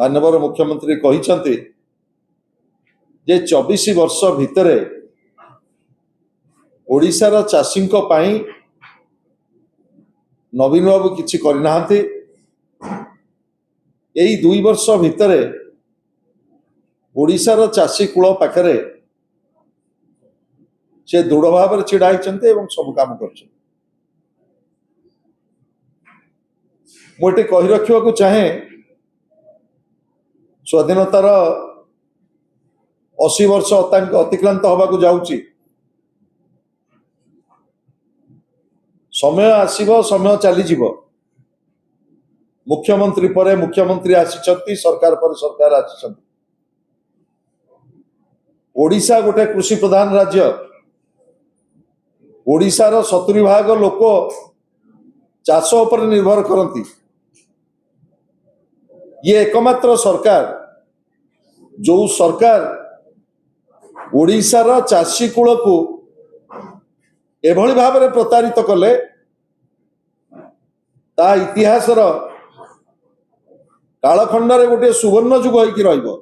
माननीय मुख्यमंत्री कहते जे 24 वर्ष भितर ओडिशार चाषी नवीन बाबू किसी करना यही 2 वर्ष भितर ओडिशार चाषी कूल पाखरे से दृढ़ भाव छिड़ा सब काम कर मुझे कही रखा चाहे स्वाधीनतार 80 वर्ष अतिक्रांत होगा जाऊँगी समय आसीबो समय चली जीवो मुख्यमंत्री पर मुख्यमंत्री आसी सरकार पर सरकार आसी ओडिशा गोटे कृषि प्रधान राज्य ओडिशार 70% लोक चाष पर निर्भर करती ये एकमात्र सरकार जो सरकार ओडिशार चाषी कूल को एभली भाव में प्रतारित कले ता इतिहास कालखंड गोटे सुवर्ण जुग होइकी रहिबो।